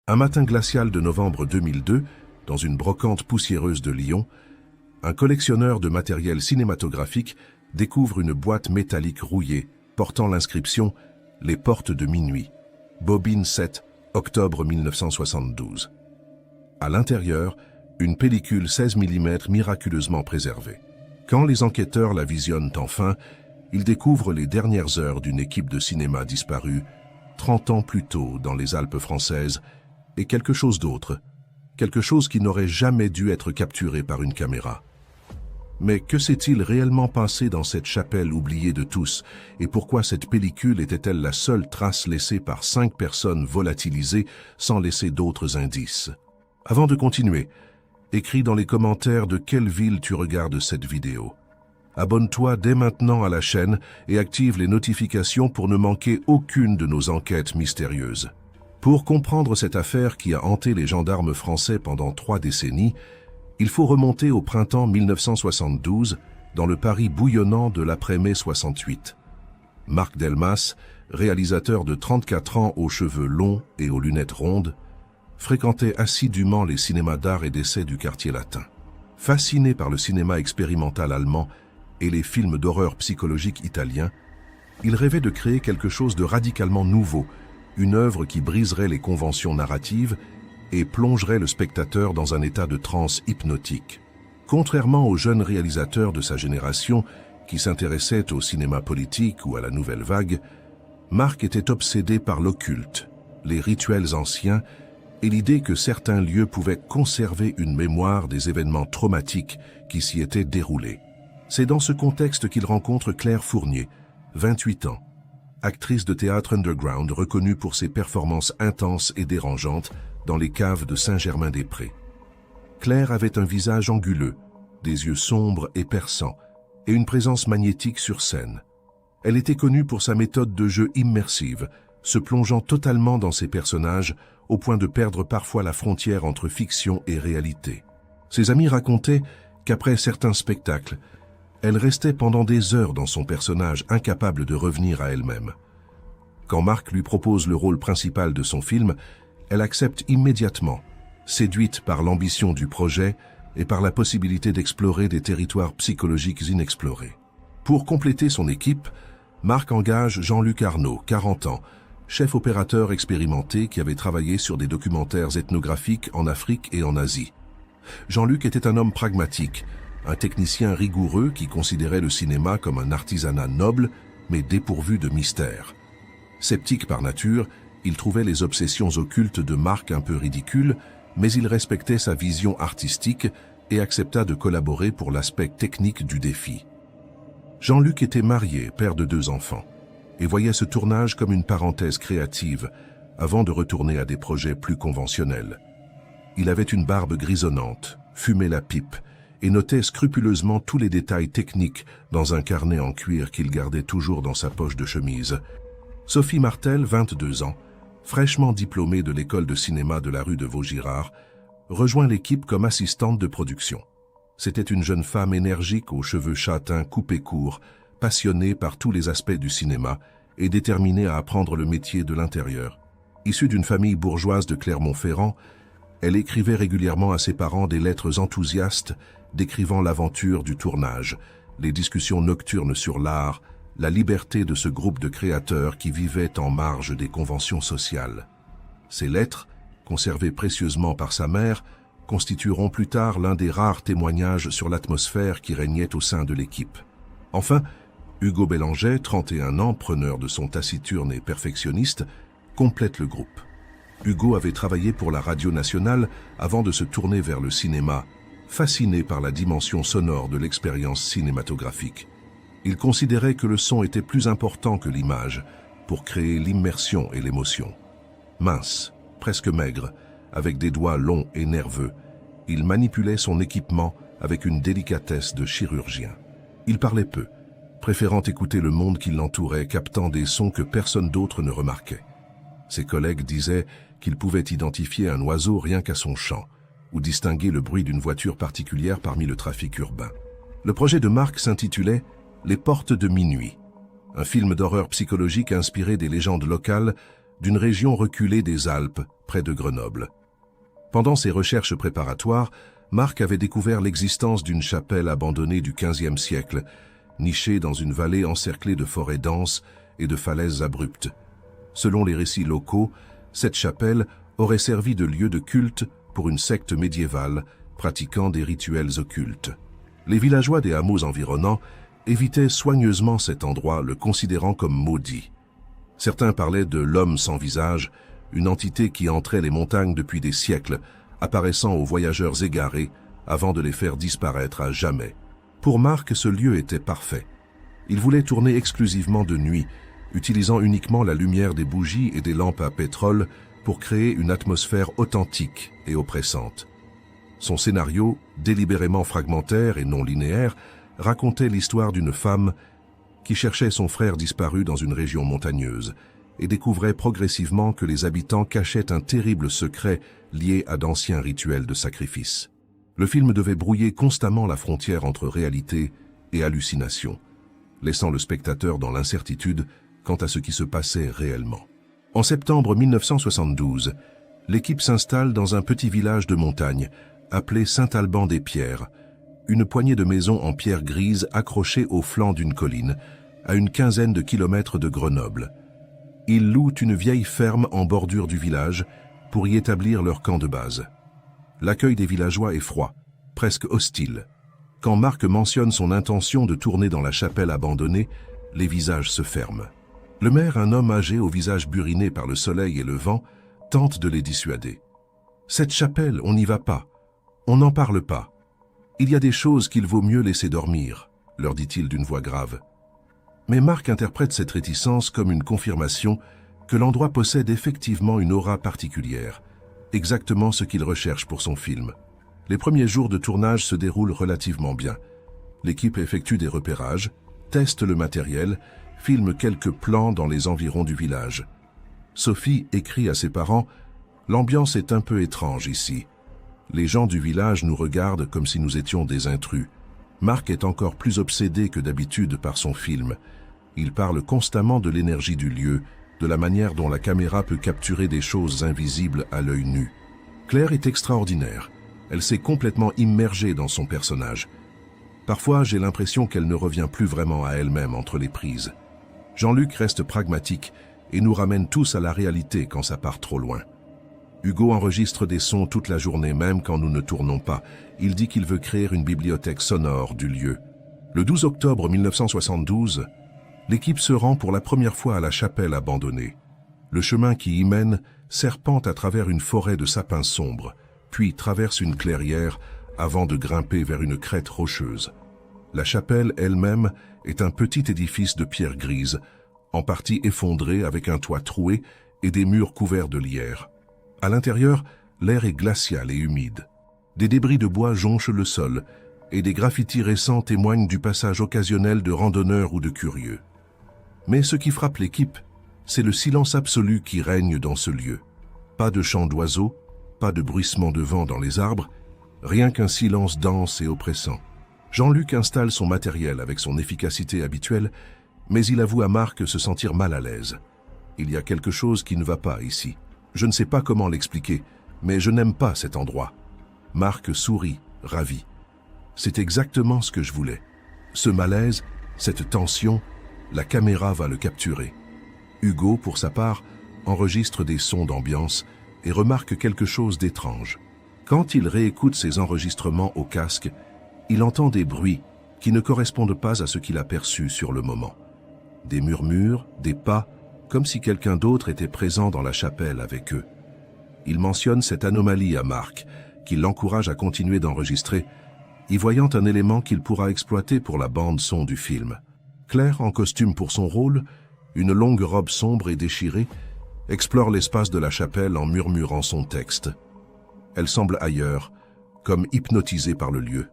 Un matin glacial de novembre 2002, dans une brocante poussiéreuse de Lyon, un collectionneur de matériel cinématographique découvre une boîte métallique rouillée portant l'inscription « Les portes de minuit », bobine 7, octobre 1972. À l'intérieur, une pellicule 16 mm miraculeusement préservée. Quand les enquêteurs la visionnent enfin, ils découvrent les dernières heures d'une équipe de cinéma disparue 30 ans plus tôt dans les Alpes françaises et quelque chose d'autre, quelque chose qui n'aurait jamais dû être capturé par une caméra. Mais que s'est-il réellement passé dans cette chapelle oubliée de tous et pourquoi cette pellicule était-elle la seule trace laissée par 5 personnes volatilisées sans laisser d'autres indices? Avant de continuer, écris dans les commentaires de quelle ville tu regardes cette vidéo. Abonne-toi dès maintenant à la chaîne et active les notifications pour ne manquer aucune de nos enquêtes mystérieuses. Pour comprendre cette affaire qui a hanté les gendarmes français pendant 3 décennies, il faut remonter au printemps 1972, dans le Paris bouillonnant de l'après-mai 68. Marc Delmas, réalisateur de 34 ans aux cheveux longs et aux lunettes rondes, fréquentait assidûment les cinémas d'art et d'essai du quartier latin. Fasciné par le cinéma expérimental allemand et les films d'horreur psychologique italiens, il rêvait de créer quelque chose de radicalement nouveau, une œuvre qui briserait les conventions narratives et plongerait le spectateur dans un état de transe hypnotique. Contrairement aux jeunes réalisateurs de sa génération qui s'intéressaient au cinéma politique ou à la nouvelle vague, Marc était obsédé par l'occulte, les rituels anciens et l'idée que certains lieux pouvaient conserver une mémoire des événements traumatiques qui s'y étaient déroulés. C'est dans ce contexte qu'il rencontre Claire Fournier, 28 ans, actrice de théâtre underground reconnue pour ses performances intenses et dérangeantes dans les caves de Saint-Germain-des-Prés. Claire avait un visage anguleux, des yeux sombres et perçants, et une présence magnétique sur scène. Elle était connue pour sa méthode de jeu immersive, se plongeant totalement dans ses personnages au point de perdre parfois la frontière entre fiction et réalité. Ses amis racontaient qu'après certains spectacles, elle restait pendant des heures dans son personnage, incapable de revenir à elle-même. Quand Marc lui propose le rôle principal de son film, elle accepte immédiatement, séduite par l'ambition du projet et par la possibilité d'explorer des territoires psychologiques inexplorés. Pour compléter son équipe, Marc engage Jean-Luc Arnaud, 40 ans, chef opérateur expérimenté qui avait travaillé sur des documentaires ethnographiques en Afrique et en Asie. Jean-Luc était un homme pragmatique, un technicien rigoureux qui considérait le cinéma comme un artisanat noble, mais dépourvu de mystère. Sceptique par nature, il trouvait les obsessions occultes de Marc un peu ridicules, mais il respectait sa vision artistique et accepta de collaborer pour l'aspect technique du défi. Jean-Luc était marié, père de 2 enfants, et voyait ce tournage comme une parenthèse créative, avant de retourner à des projets plus conventionnels. Il avait une barbe grisonnante, fumait la pipe, et notait scrupuleusement tous les détails techniques dans un carnet en cuir qu'il gardait toujours dans sa poche de chemise. Sophie Martel, 22 ans, fraîchement diplômée de l'école de cinéma de la rue de Vaugirard, rejoint l'équipe comme assistante de production. C'était une jeune femme énergique aux cheveux châtains coupés courts, passionnée par tous les aspects du cinéma et déterminée à apprendre le métier de l'intérieur. Issue d'une famille bourgeoise de Clermont-Ferrand, elle écrivait régulièrement à ses parents des lettres enthousiastes décrivant l'aventure du tournage, les discussions nocturnes sur l'art, la liberté de ce groupe de créateurs qui vivaient en marge des conventions sociales. Ces lettres, conservées précieusement par sa mère, constitueront plus tard l'un des rares témoignages sur l'atmosphère qui régnait au sein de l'équipe. Enfin, Hugo Bélanger, 31 ans, preneur de son taciturne et perfectionniste, complète le groupe. Hugo avait travaillé pour la radio nationale avant de se tourner vers le cinéma, fasciné par la dimension sonore de l'expérience cinématographique. Il considérait que le son était plus important que l'image pour créer l'immersion et l'émotion. Mince, presque maigre, avec des doigts longs et nerveux, il manipulait son équipement avec une délicatesse de chirurgien. Il parlait peu, préférant écouter le monde qui l'entourait, captant des sons que personne d'autre ne remarquait. Ses collègues disaient qu'il pouvait identifier un oiseau rien qu'à son chant, ou distinguer le bruit d'une voiture particulière parmi le trafic urbain. Le projet de Marc s'intitulait « Les portes de minuit », un film d'horreur psychologique inspiré des légendes locales d'une région reculée des Alpes, près de Grenoble. Pendant ses recherches préparatoires, Marc avait découvert l'existence d'une chapelle abandonnée du XVe siècle, nichée dans une vallée encerclée de forêts denses et de falaises abruptes. Selon les récits locaux, cette chapelle aurait servi de lieu de culte pour une secte médiévale pratiquant des rituels occultes. Les villageois des hameaux environnants évitaient soigneusement cet endroit, le considérant comme maudit. Certains parlaient de l'homme sans visage, une entité qui entrait les montagnes depuis des siècles, apparaissant aux voyageurs égarés avant de les faire disparaître à jamais. Pour Marc, ce lieu était parfait. Il voulait tourner exclusivement de nuit, utilisant uniquement la lumière des bougies et des lampes à pétrole pour créer une atmosphère authentique et oppressante. Son scénario, délibérément fragmentaire et non linéaire, racontait l'histoire d'une femme qui cherchait son frère disparu dans une région montagneuse et découvrait progressivement que les habitants cachaient un terrible secret lié à d'anciens rituels de sacrifice. Le film devait brouiller constamment la frontière entre réalité et hallucination, laissant le spectateur dans l'incertitude quant à ce qui se passait réellement. En septembre 1972, l'équipe s'installe dans un petit village de montagne appelé Saint-Alban-des-Pierres, une poignée de maisons en pierre grise accrochées au flanc d'une colline, à une quinzaine de kilomètres de Grenoble. Ils louent une vieille ferme en bordure du village pour y établir leur camp de base. L'accueil des villageois est froid, presque hostile. Quand Marc mentionne son intention de tourner dans la chapelle abandonnée, les visages se ferment. Le maire, un homme âgé au visage buriné par le soleil et le vent, tente de les dissuader. « Cette chapelle, on n'y va pas. On n'en parle pas. Il y a des choses qu'il vaut mieux laisser dormir, » leur dit-il d'une voix grave. Mais Marc interprète cette réticence comme une confirmation que l'endroit possède effectivement une aura particulière, exactement ce qu'il recherche pour son film. Les premiers jours de tournage se déroulent relativement bien. L'équipe effectue des repérages, teste le matériel, filme quelques plans dans les environs du village. Sophie écrit à ses parents « L'ambiance est un peu étrange ici. Les gens du village nous regardent comme si nous étions des intrus. » Marc est encore plus obsédé que d'habitude par son film. Il parle constamment de l'énergie du lieu, de la manière dont la caméra peut capturer des choses invisibles à l'œil nu. Claire est extraordinaire. Elle s'est complètement immergée dans son personnage. Parfois, j'ai l'impression qu'elle ne revient plus vraiment à elle-même entre les prises. Jean-Luc reste pragmatique et nous ramène tous à la réalité quand ça part trop loin. Hugo enregistre des sons toute la journée, même quand nous ne tournons pas. Il dit qu'il veut créer une bibliothèque sonore du lieu. Le 12 octobre 1972, l'équipe se rend pour la première fois à la chapelle abandonnée. Le chemin qui y mène serpente à travers une forêt de sapins sombres, puis traverse une clairière avant de grimper vers une crête rocheuse. La chapelle elle-même est un petit édifice de pierre grise, en partie effondré avec un toit troué et des murs couverts de lierre. À l'intérieur, l'air est glacial et humide. Des débris de bois jonchent le sol et des graffitis récents témoignent du passage occasionnel de randonneurs ou de curieux. Mais ce qui frappe l'équipe, c'est le silence absolu qui règne dans ce lieu. Pas de chant d'oiseaux, pas de bruissement de vent dans les arbres, rien qu'un silence dense et oppressant. Jean-Luc installe son matériel avec son efficacité habituelle, mais il avoue à Marc se sentir mal à l'aise. Il y a quelque chose qui ne va pas ici. Je ne sais pas comment l'expliquer, mais je n'aime pas cet endroit. Marc sourit, ravi. C'est exactement ce que je voulais. Ce malaise, cette tension, la caméra va le capturer. Hugo, pour sa part, enregistre des sons d'ambiance et remarque quelque chose d'étrange. Quand il réécoute ses enregistrements au casque, il entend des bruits qui ne correspondent pas à ce qu'il a perçu sur le moment. Des murmures, des pas, comme si quelqu'un d'autre était présent dans la chapelle avec eux. Il mentionne cette anomalie à Marc, qui l'encourage à continuer d'enregistrer, y voyant un élément qu'il pourra exploiter pour la bande-son du film. Claire, en costume pour son rôle, une longue robe sombre et déchirée, explore l'espace de la chapelle en murmurant son texte. Elle semble ailleurs, comme hypnotisée par le lieu.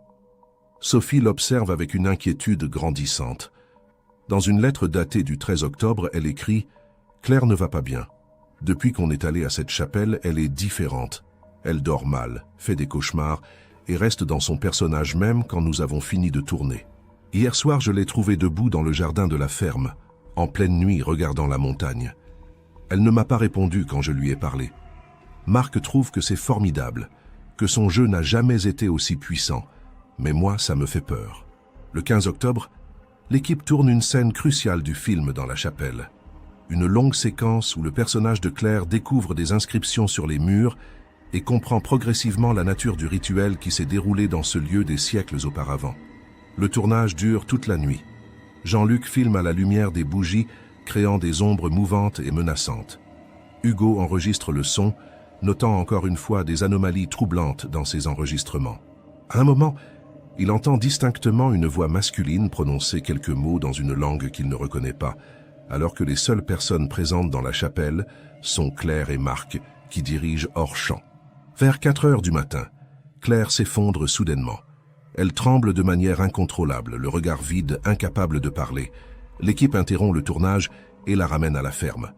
Sophie l'observe avec une inquiétude grandissante. Dans une lettre datée du 13 octobre, elle écrit « Claire ne va pas bien. Depuis qu'on est allé à cette chapelle, elle est différente. Elle dort mal, fait des cauchemars et reste dans son personnage même quand nous avons fini de tourner. Hier soir, je l'ai trouvée debout dans le jardin de la ferme, en pleine nuit regardant la montagne. Elle ne m'a pas répondu quand je lui ai parlé. Marc trouve que c'est formidable, que son jeu n'a jamais été aussi puissant, mais moi, ça me fait peur. Le 15 octobre, l'équipe tourne une scène cruciale du film dans la chapelle. Une longue séquence où le personnage de Claire découvre des inscriptions sur les murs et comprend progressivement la nature du rituel qui s'est déroulé dans ce lieu des siècles auparavant. Le tournage dure toute la nuit. Jean-Luc filme à la lumière des bougies, créant des ombres mouvantes et menaçantes. Hugo enregistre le son, notant encore une fois des anomalies troublantes dans ses enregistrements. À un moment, il entend distinctement une voix masculine prononcer quelques mots dans une langue qu'il ne reconnaît pas, alors que les seules personnes présentes dans la chapelle sont Claire et Marc, qui dirigent hors champ. Vers 4 heures du matin, Claire s'effondre soudainement. Elle tremble de manière incontrôlable, le regard vide, incapable de parler. L'équipe interrompt le tournage et la ramène à la ferme.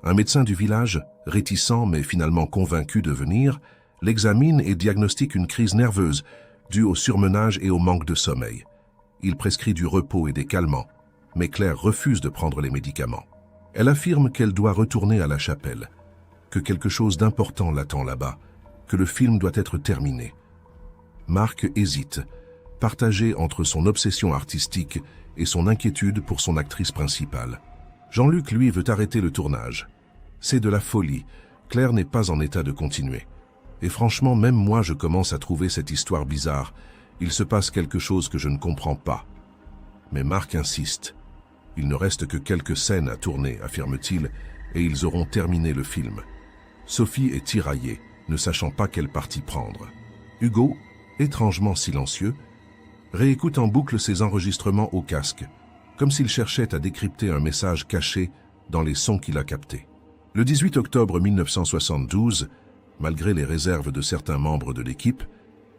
Un médecin du village, réticent mais finalement convaincu de venir, l'examine et diagnostique une crise nerveuse due au surmenage et au manque de sommeil. Il prescrit du repos et des calmants, mais Claire refuse de prendre les médicaments. Elle affirme qu'elle doit retourner à la chapelle, que quelque chose d'important l'attend là-bas, que le film doit être terminé. Marc hésite, partagé entre son obsession artistique et son inquiétude pour son actrice principale. Jean-Luc, lui, veut arrêter le tournage. C'est de la folie. Claire n'est pas en état de continuer. Et franchement, même moi, je commence à trouver cette histoire bizarre. Il se passe quelque chose que je ne comprends pas. Mais Marc insiste. Il ne reste que quelques scènes à tourner, affirme-t-il, et ils auront terminé le film. Sophie est tiraillée, ne sachant pas quel parti prendre. Hugo, étrangement silencieux, réécoute en boucle ses enregistrements au casque, comme s'il cherchait à décrypter un message caché dans les sons qu'il a captés. Le 18 octobre 1972, malgré les réserves de certains membres de l'équipe,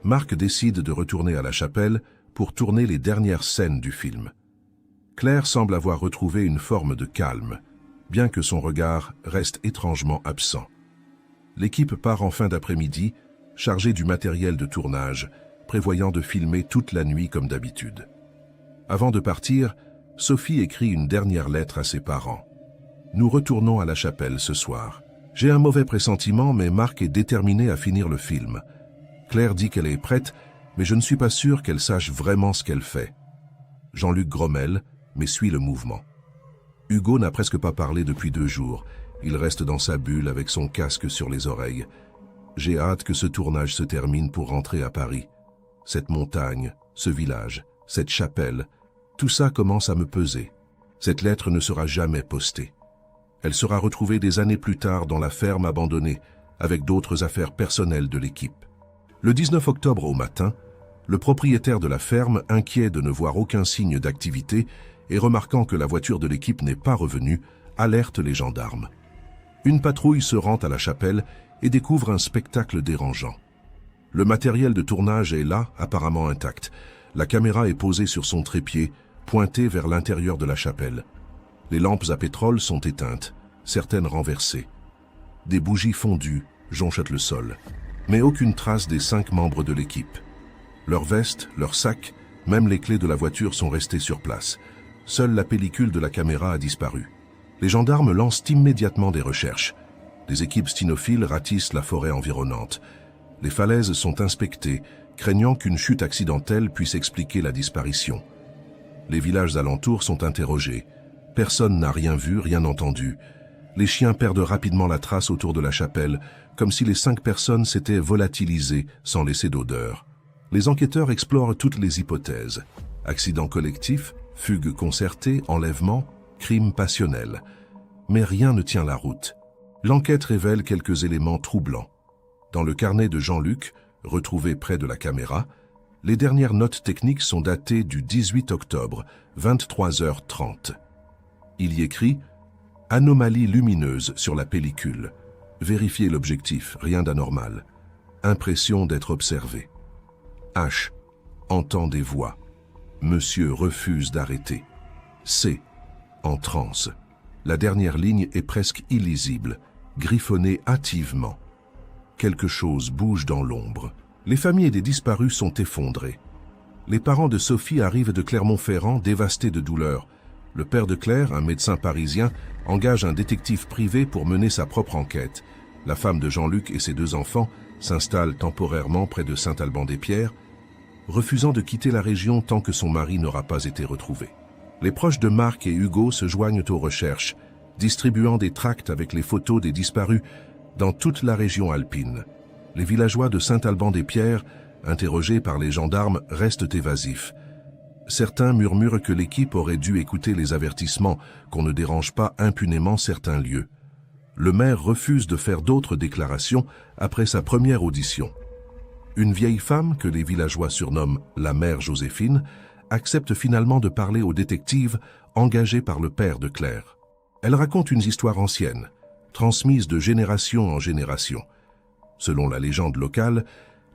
Marc décide de retourner à la chapelle pour tourner les dernières scènes du film. Claire semble avoir retrouvé une forme de calme, bien que son regard reste étrangement absent. L'équipe part en fin d'après-midi, chargée du matériel de tournage, prévoyant de filmer toute la nuit comme d'habitude. Avant de partir, Sophie écrit une dernière lettre à ses parents. « Nous retournons à la chapelle ce soir. J'ai un mauvais pressentiment, mais Marc est déterminé à finir le film. Claire dit qu'elle est prête, mais je ne suis pas sûr qu'elle sache vraiment ce qu'elle fait. » Jean-Luc grommelle, mais suit le mouvement. Hugo n'a presque pas parlé depuis 2 jours. Il reste dans sa bulle avec son casque sur les oreilles. J'ai hâte que ce tournage se termine pour rentrer à Paris. Cette montagne, ce village, cette chapelle, tout ça commence à me peser. Cette lettre ne sera jamais postée. Elle sera retrouvée des années plus tard dans la ferme abandonnée, avec d'autres affaires personnelles de l'équipe. Le 19 octobre au matin, le propriétaire de la ferme, inquiet de ne voir aucun signe d'activité et remarquant que la voiture de l'équipe n'est pas revenue, alerte les gendarmes. Une patrouille se rend à la chapelle et découvre un spectacle dérangeant. Le matériel de tournage est là, apparemment intact. La caméra est posée sur son trépied, pointée vers l'intérieur de la chapelle. Les lampes à pétrole sont éteintes, certaines renversées. Des bougies fondues jonchent le sol, mais aucune trace des 5 membres de l'équipe. Leurs vestes, leurs sacs, même les clés de la voiture sont restées sur place. Seule la pellicule de la caméra a disparu. Les gendarmes lancent immédiatement des recherches. Des équipes cynophiles ratissent la forêt environnante. Les falaises sont inspectées, craignant qu'une chute accidentelle puisse expliquer la disparition. Les villages alentours sont interrogés. Personne n'a rien vu, rien entendu. Les chiens perdent rapidement la trace autour de la chapelle, comme si les 5 personnes s'étaient volatilisées sans laisser d'odeur. Les enquêteurs explorent toutes les hypothèses. Accident collectif, fugue concertée, enlèvement, crime passionnel. Mais rien ne tient la route. L'enquête révèle quelques éléments troublants. Dans le carnet de Jean-Luc, retrouvé près de la caméra, les dernières notes techniques sont datées du 18 octobre, 23h30. Il y écrit « Anomalie lumineuse sur la pellicule. Vérifiez l'objectif, rien d'anormal. Impression d'être observé. H. Entend des voix. Monsieur refuse d'arrêter. C. En transe. La dernière ligne est presque illisible, griffonnée hâtivement. Quelque chose bouge dans l'ombre. Les familles des disparus sont effondrées. Les parents de Sophie arrivent de Clermont-Ferrand dévastés de douleur. Le père de Claire, un médecin parisien, engage un détective privé pour mener sa propre enquête. La femme de Jean-Luc et ses 2 enfants s'installent temporairement près de Saint-Alban-des-Pierres, refusant de quitter la région tant que son mari n'aura pas été retrouvé. Les proches de Marc et Hugo se joignent aux recherches, distribuant des tracts avec les photos des disparus dans toute la région alpine. Les villageois de Saint-Alban-des-Pierres, interrogés par les gendarmes, restent évasifs. Certains murmurent que l'équipe aurait dû écouter les avertissements, qu'on ne dérange pas impunément certains lieux. Le maire refuse de faire d'autres déclarations après sa première audition. Une vieille femme, que les villageois surnomment la mère Joséphine, accepte finalement de parler au détective engagé par le père de Claire. Elle raconte une histoire ancienne, transmise de génération en génération. Selon la légende locale,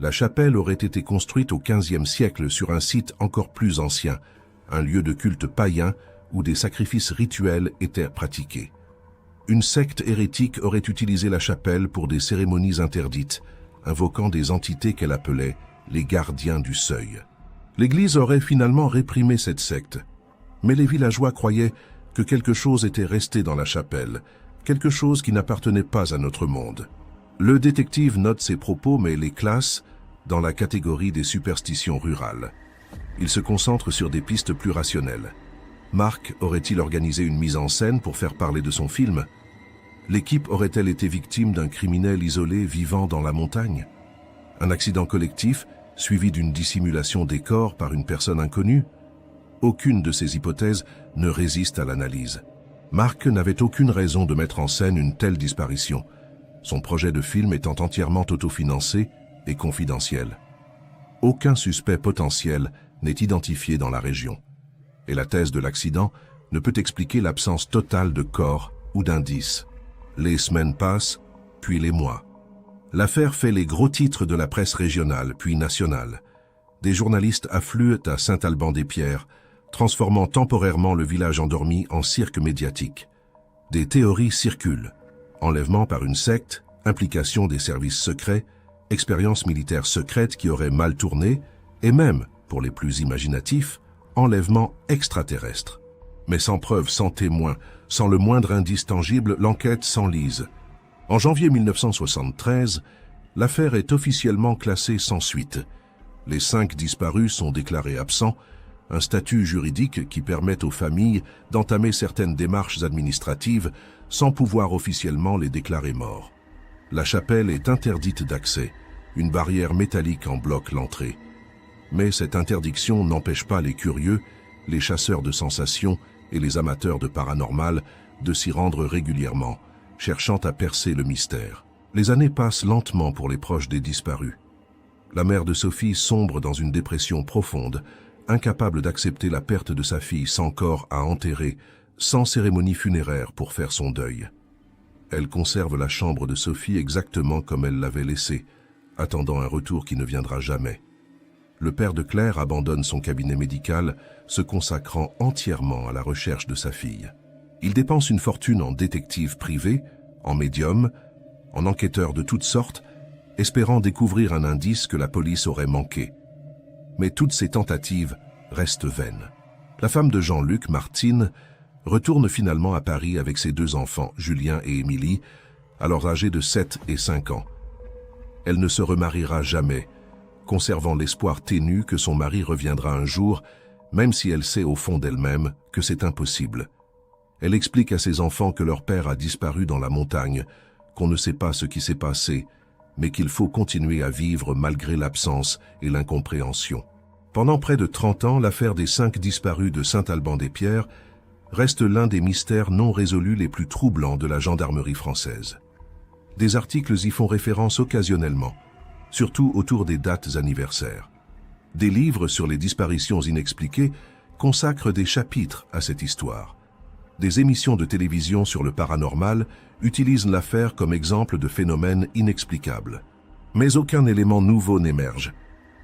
la chapelle aurait été construite au XVe siècle sur un site encore plus ancien, un lieu de culte païen où des sacrifices rituels étaient pratiqués. Une secte hérétique aurait utilisé la chapelle pour des cérémonies interdites, invoquant des entités qu'elle appelait les gardiens du seuil. L'Église aurait finalement réprimé cette secte, mais les villageois croyaient que quelque chose était resté dans la chapelle, quelque chose qui n'appartenait pas à notre monde. Le détective note ces propos mais les classe dans la catégorie des superstitions rurales. Il se concentre sur des pistes plus rationnelles. Marc aurait-il organisé une mise en scène pour faire parler de son film? L'équipe aurait-elle été victime d'un criminel isolé vivant dans la montagne? Un accident collectif, suivi d'une dissimulation des corps par une personne inconnue? Aucune de ces hypothèses ne résiste à l'analyse. Marc n'avait aucune raison de mettre en scène une telle disparition, son projet de film étant entièrement autofinancé et confidentiel. Aucun suspect potentiel n'est identifié dans la région. Et la thèse de l'accident ne peut expliquer l'absence totale de corps ou d'indices. Les semaines passent, puis les mois. L'affaire fait les gros titres de la presse régionale, puis nationale. Des journalistes affluent à Saint-Alban-des-Pierres, transformant temporairement le village endormi en cirque médiatique. Des théories circulent. Enlèvement par une secte, implication des services secrets, expérience militaire secrète qui aurait mal tourné, et même, pour les plus imaginatifs, enlèvement extraterrestre. Mais sans preuve, sans témoin, sans le moindre indice tangible, l'enquête s'enlise. En janvier 1973, l'affaire est officiellement classée sans suite. Les 5 disparus sont déclarés absents, un statut juridique qui permet aux familles d'entamer certaines démarches administratives sans pouvoir officiellement les déclarer morts. La chapelle est interdite d'accès, une barrière métallique en bloque l'entrée. Mais cette interdiction n'empêche pas les curieux, les chasseurs de sensations et les amateurs de paranormal de s'y rendre régulièrement, cherchant à percer le mystère. Les années passent lentement pour les proches des disparus. La mère de Sophie sombre dans une dépression profonde, incapable d'accepter la perte de sa fille sans corps à enterrer, sans cérémonie funéraire pour faire son deuil. Elle conserve la chambre de Sophie exactement comme elle l'avait laissée, attendant un retour qui ne viendra jamais. Le père de Claire abandonne son cabinet médical, se consacrant entièrement à la recherche de sa fille. Il dépense une fortune en détective privé, en médium, en enquêteur de toutes sortes, espérant découvrir un indice que la police aurait manqué. Mais toutes ces tentatives restent vaines. La femme de Jean-Luc, Martine, retourne finalement à Paris avec ses 2 enfants, Julien et Émilie, alors âgés de 7 et 5 ans. Elle ne se remariera jamais, conservant l'espoir ténu que son mari reviendra un jour, même si elle sait au fond d'elle-même que c'est impossible. Elle explique à ses enfants que leur père a disparu dans la montagne, qu'on ne sait pas ce qui s'est passé, mais qu'il faut continuer à vivre malgré l'absence et l'incompréhension. Pendant près de 30 ans, l'affaire des 5 disparus de Saint-Alban-des-Pierres reste l'un des mystères non résolus les plus troublants de la gendarmerie française. Des articles y font référence occasionnellement, surtout autour des dates anniversaires. Des livres sur les disparitions inexpliquées consacrent des chapitres à cette histoire. Des émissions de télévision sur le paranormal utilisent l'affaire comme exemple de phénomènes inexplicables. Mais aucun élément nouveau n'émerge.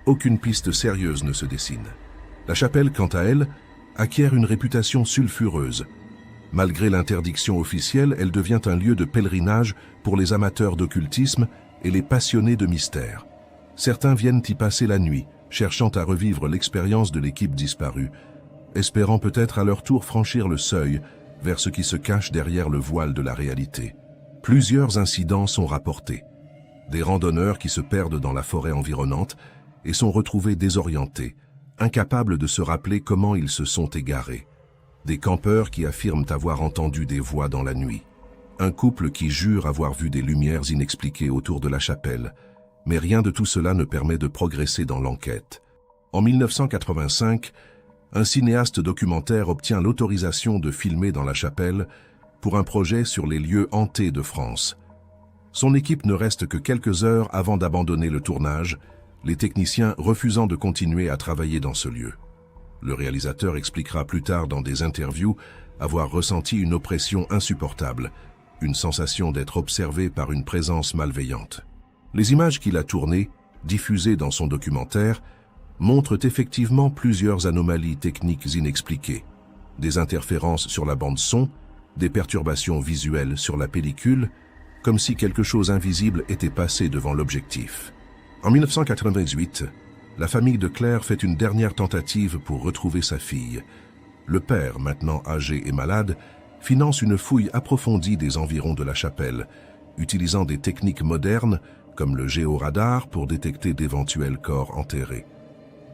Aucune piste sérieuse ne se dessine. La chapelle, quant à elle, acquiert une réputation sulfureuse. Malgré l'interdiction officielle, elle devient un lieu de pèlerinage pour les amateurs d'occultisme et les passionnés de mystère. Certains viennent y passer la nuit, cherchant à revivre l'expérience de l'équipe disparue. espérant peut-être à leur tour franchir le seuil vers ce qui se cache derrière le voile de la réalité. Plusieurs incidents sont rapportés. Des randonneurs qui se perdent dans la forêt environnante et sont retrouvés désorientés, incapables de se rappeler comment ils se sont égarés. Des campeurs qui affirment avoir entendu des voix dans la nuit. Un couple qui jure avoir vu des lumières inexpliquées autour de la chapelle. Mais rien de tout cela ne permet de progresser dans l'enquête. En 1985, un cinéaste documentaire obtient l'autorisation de filmer dans la chapelle pour un projet sur les lieux hantés de France. Son équipe ne reste que quelques heures avant d'abandonner le tournage, les techniciens refusant de continuer à travailler dans ce lieu. Le réalisateur expliquera plus tard dans des interviews avoir ressenti une oppression insupportable, une sensation d'être observé par une présence malveillante. Les images qu'il a tournées, diffusées dans son documentaire, montrent effectivement plusieurs anomalies techniques inexpliquées. Des interférences sur la bande-son, des perturbations visuelles sur la pellicule, comme si quelque chose invisible était passé devant l'objectif. En 1998, la famille de Claire fait une dernière tentative pour retrouver sa fille. Le père, maintenant âgé et malade, finance une fouille approfondie des environs de la chapelle, utilisant des techniques modernes comme le géoradar pour détecter d'éventuels corps enterrés.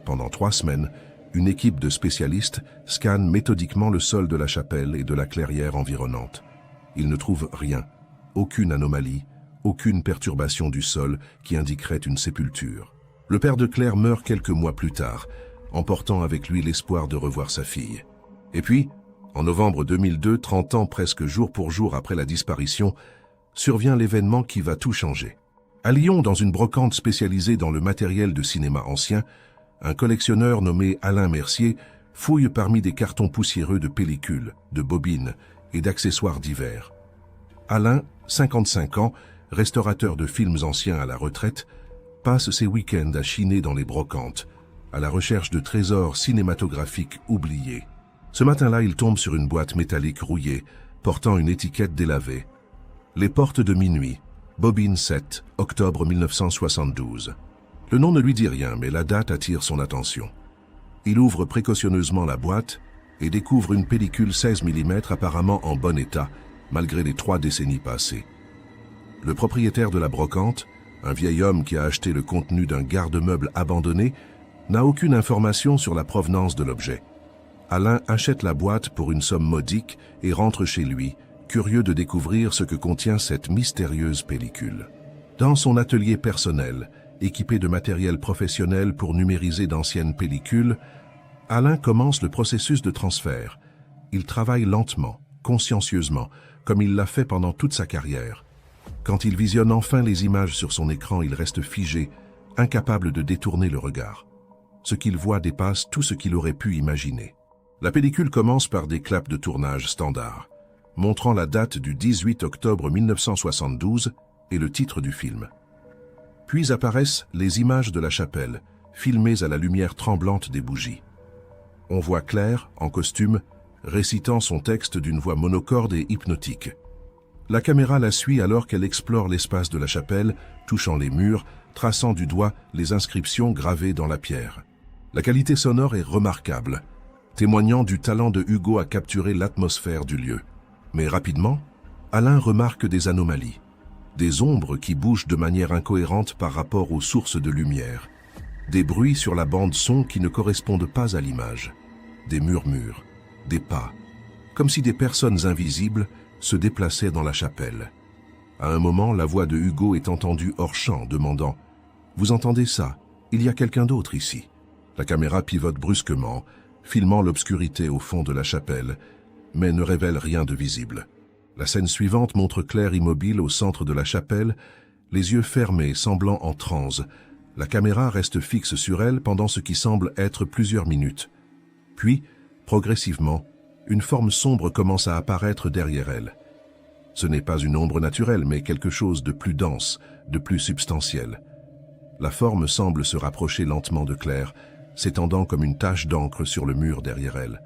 Pendant 3 semaines, une équipe de spécialistes scanne méthodiquement le sol de la chapelle et de la clairière environnante. Ils ne trouvent rien, aucune anomalie, aucune perturbation du sol qui indiquerait une sépulture. Le père de Claire meurt quelques mois plus tard, emportant avec lui l'espoir de revoir sa fille. Et puis, en novembre 2002, 30 ans presque jour pour jour après la disparition, survient l'événement qui va tout changer. À Lyon, dans une brocante spécialisée dans le matériel de cinéma ancien, un collectionneur nommé Alain Mercier fouille parmi des cartons poussiéreux de pellicules, de bobines et d'accessoires divers. Alain, 55 ans, restaurateur de films anciens à la retraite, passe ses week-ends à chiner dans les brocantes, à la recherche de trésors cinématographiques oubliés. Ce matin-là, il tombe sur une boîte métallique rouillée, portant une étiquette délavée. Les portes de minuit, Bobine 7, octobre 1972. Le nom ne lui dit rien, mais la date attire son attention. Il ouvre précautionneusement la boîte et découvre une pellicule 16 mm apparemment en bon état, malgré les 3 décennies passées. Le propriétaire de la brocante, un vieil homme qui a acheté le contenu d'un garde-meuble abandonné, n'a aucune information sur la provenance de l'objet. Alain achète la boîte pour une somme modique et rentre chez lui, curieux de découvrir ce que contient cette mystérieuse pellicule. Dans son atelier personnel, équipé de matériel professionnel pour numériser d'anciennes pellicules, Alain commence le processus de transfert. Il travaille lentement, consciencieusement, comme il l'a fait pendant toute sa carrière. Quand il visionne enfin les images sur son écran, il reste figé, incapable de détourner le regard. Ce qu'il voit dépasse tout ce qu'il aurait pu imaginer. La pellicule commence par des claps de tournage standards, montrant la date du 18 octobre 1972 et le titre du film. Puis apparaissent les images de la chapelle, filmées à la lumière tremblante des bougies. On voit Claire, en costume, récitant son texte d'une voix monocorde et hypnotique. La caméra la suit alors qu'elle explore l'espace de la chapelle, touchant les murs, traçant du doigt les inscriptions gravées dans la pierre. La qualité sonore est remarquable, témoignant du talent de Hugo à capturer l'atmosphère du lieu. Mais rapidement, Alain remarque des anomalies, des ombres qui bougent de manière incohérente par rapport aux sources de lumière, des bruits sur la bande son qui ne correspondent pas à l'image, des murmures, des pas, comme si des personnes invisibles se déplaçaient dans la chapelle. À un moment, la voix de Hugo est entendue hors champ, demandant « Vous entendez ça? Il y a quelqu'un d'autre ici ?» La caméra pivote brusquement, filmant l'obscurité au fond de la chapelle, mais ne révèle rien de visible. La scène suivante montre Claire immobile au centre de la chapelle, les yeux fermés, semblant en transe. La caméra reste fixe sur elle pendant ce qui semble être plusieurs minutes. Puis, progressivement, une forme sombre commence à apparaître derrière elle. Ce n'est pas une ombre naturelle, mais quelque chose de plus dense, de plus substantiel. La forme semble se rapprocher lentement de Claire, s'étendant comme une tache d'encre sur le mur derrière elle.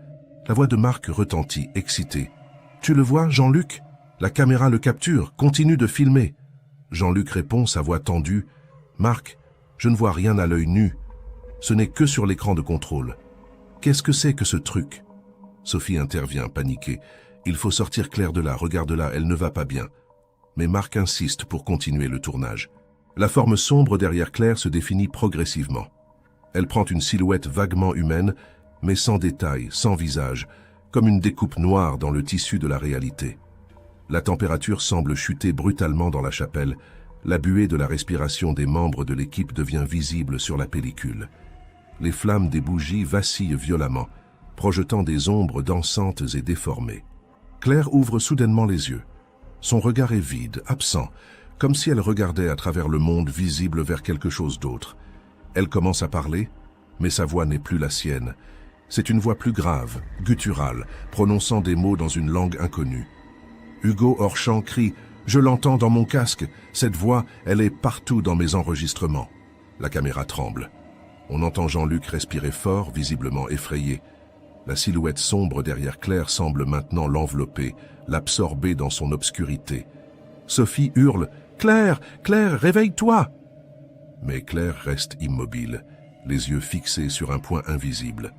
La voix de Marc retentit, excitée. « Tu le vois, Jean-Luc ? La caméra le capture, continue de filmer. » Jean-Luc répond, sa voix tendue. « Marc, je ne vois rien à l'œil nu. Ce n'est que sur l'écran de contrôle. » Qu'est-ce que c'est que ce truc ?» Sophie intervient, paniquée. « Il faut sortir Claire de là, regarde-la, elle ne va pas bien. » Mais Marc insiste pour continuer le tournage. La forme sombre derrière Claire se définit progressivement. Elle prend une silhouette vaguement humaine, mais sans détail, sans visage, comme une découpe noire dans le tissu de la réalité. La température semble chuter brutalement dans la chapelle. La buée de la respiration des membres de l'équipe devient visible sur la pellicule. Les flammes des bougies vacillent violemment, projetant des ombres dansantes et déformées. Claire ouvre soudainement les yeux. Son regard est vide, absent, comme si elle regardait à travers le monde visible vers quelque chose d'autre. Elle commence à parler, mais sa voix n'est plus la sienne. C'est une voix plus grave, gutturale, prononçant des mots dans une langue inconnue. Hugo hors champ crie « Je l'entends dans mon casque. Cette voix, elle est partout dans mes enregistrements. » La caméra tremble. On entend Jean-Luc respirer fort, visiblement effrayé. La silhouette sombre derrière Claire semble maintenant l'envelopper, l'absorber dans son obscurité. Sophie hurle « Claire, Claire, réveille-toi !» Mais Claire reste immobile, les yeux fixés sur un point invisible,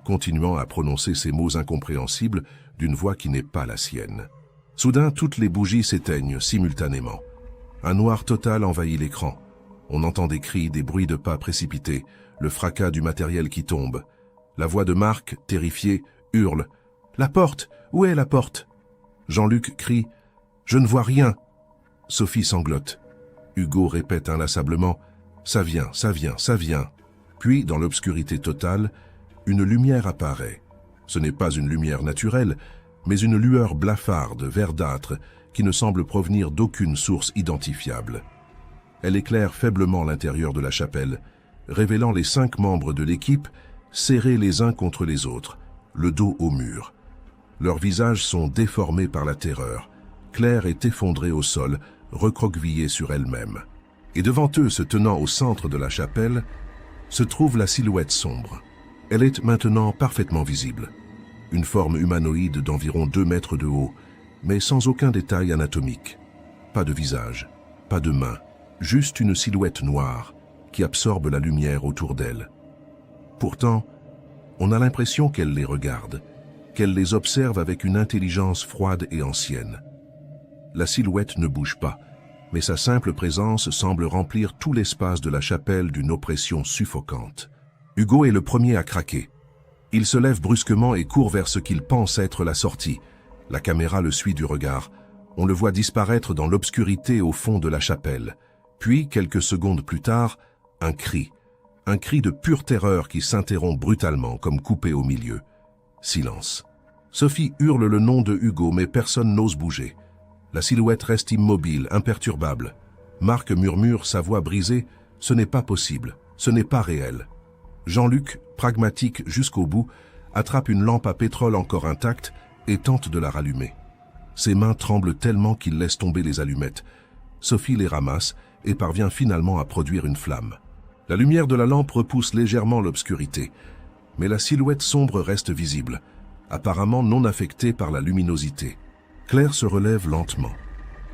continuant à prononcer ces mots incompréhensibles d'une voix qui n'est pas la sienne. Soudain, toutes les bougies s'éteignent simultanément. Un noir total envahit l'écran. On entend des cris, des bruits de pas précipités, le fracas du matériel qui tombe. La voix de Marc, terrifié, hurle « La porte! Où est la porte ?» Jean-Luc crie « Je ne vois rien !» Sophie sanglote. Hugo répète inlassablement « Ça vient, ça vient, ça vient !» Puis, dans l'obscurité totale, une lumière apparaît. Ce n'est pas une lumière naturelle, mais une lueur blafarde, verdâtre, qui ne semble provenir d'aucune source identifiable. Elle éclaire faiblement l'intérieur de la chapelle, révélant les 5 membres de l'équipe serrés les uns contre les autres, le dos au mur. Leurs visages sont déformés par la terreur. Claire est effondrée au sol, recroquevillée sur elle-même. Et devant eux, se tenant au centre de la chapelle, se trouve la silhouette sombre. Elle est maintenant parfaitement visible. Une forme humanoïde d'environ 2 mètres de haut, mais sans aucun détail anatomique. Pas de visage, pas de main, juste une silhouette noire qui absorbe la lumière autour d'elle. Pourtant, on a l'impression qu'elle les regarde, qu'elle les observe avec une intelligence froide et ancienne. La silhouette ne bouge pas, mais sa simple présence semble remplir tout l'espace de la chapelle d'une oppression suffocante. Hugo est le premier à craquer. Il se lève brusquement et court vers ce qu'il pense être la sortie. La caméra le suit du regard. On le voit disparaître dans l'obscurité au fond de la chapelle. Puis, quelques secondes plus tard, un cri de pure terreur qui s'interrompt brutalement, comme coupé au milieu. Silence. Sophie hurle le nom de Hugo, mais personne n'ose bouger. La silhouette reste immobile, imperturbable. Marc murmure, sa voix brisée, « Ce n'est pas possible, ce n'est pas réel ». Jean-Luc, pragmatique jusqu'au bout, attrape une lampe à pétrole encore intacte et tente de la rallumer. Ses mains tremblent tellement qu'il laisse tomber les allumettes. Sophie les ramasse et parvient finalement à produire une flamme. La lumière de la lampe repousse légèrement l'obscurité, mais la silhouette sombre reste visible, apparemment non affectée par la luminosité. Claire se relève lentement.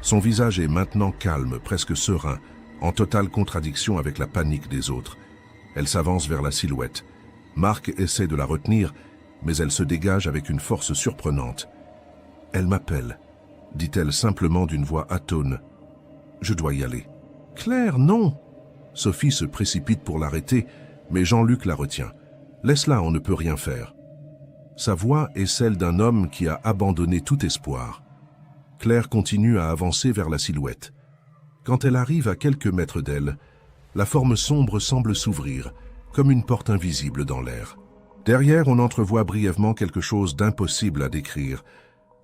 Son visage est maintenant calme, presque serein, en totale contradiction avec la panique des autres. Elle s'avance vers la silhouette. Marc essaie de la retenir, mais elle se dégage avec une force surprenante. « Elle m'appelle », dit-elle simplement d'une voix atone. « Je dois y aller. »« Claire, non !» Sophie se précipite pour l'arrêter, mais Jean-Luc la retient. « Laisse-la, on ne peut rien faire. » Sa voix est celle d'un homme qui a abandonné tout espoir. Claire continue à avancer vers la silhouette. Quand elle arrive à quelques mètres d'elle, la forme sombre semble s'ouvrir, comme une porte invisible dans l'air. Derrière, on entrevoit brièvement quelque chose d'impossible à décrire,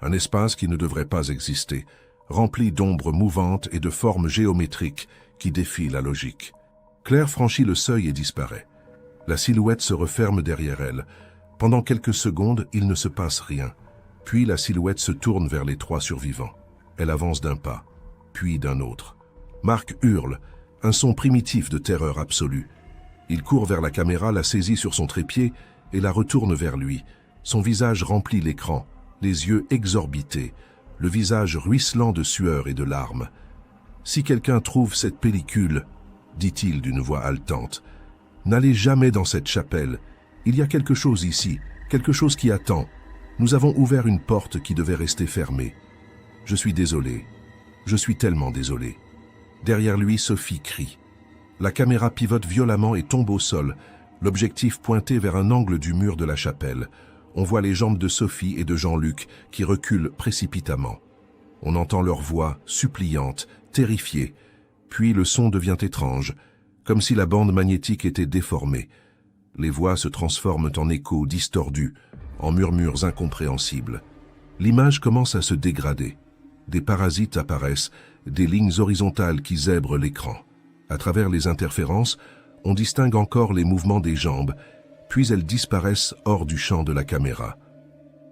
un espace qui ne devrait pas exister, rempli d'ombres mouvantes et de formes géométriques qui défient la logique. Claire franchit le seuil et disparaît. La silhouette se referme derrière elle. Pendant quelques secondes, il ne se passe rien. Puis la silhouette se tourne vers les 3 survivants. Elle avance d'un pas, puis d'un autre. Marc hurle, un son primitif de terreur absolue. Il court vers la caméra, la saisit sur son trépied et la retourne vers lui. Son visage remplit l'écran, les yeux exorbités, le visage ruisselant de sueur et de larmes. « Si quelqu'un trouve cette pellicule, dit-il d'une voix haletante, n'allez jamais dans cette chapelle. Il y a quelque chose ici, quelque chose qui attend. Nous avons ouvert une porte qui devait rester fermée. Je suis désolé. Je suis tellement désolé. » Derrière lui, Sophie crie. La caméra pivote violemment et tombe au sol, l'objectif pointé vers un angle du mur de la chapelle. On voit les jambes de Sophie et de Jean-Luc qui reculent précipitamment. On entend leur voix, suppliante, terrifiée. Puis le son devient étrange, comme si la bande magnétique était déformée. Les voix se transforment en échos distordus, en murmures incompréhensibles. L'image commence à se dégrader. Des parasites apparaissent, des lignes horizontales qui zèbrent l'écran. À travers les interférences, on distingue encore les mouvements des jambes, puis elles disparaissent hors du champ de la caméra.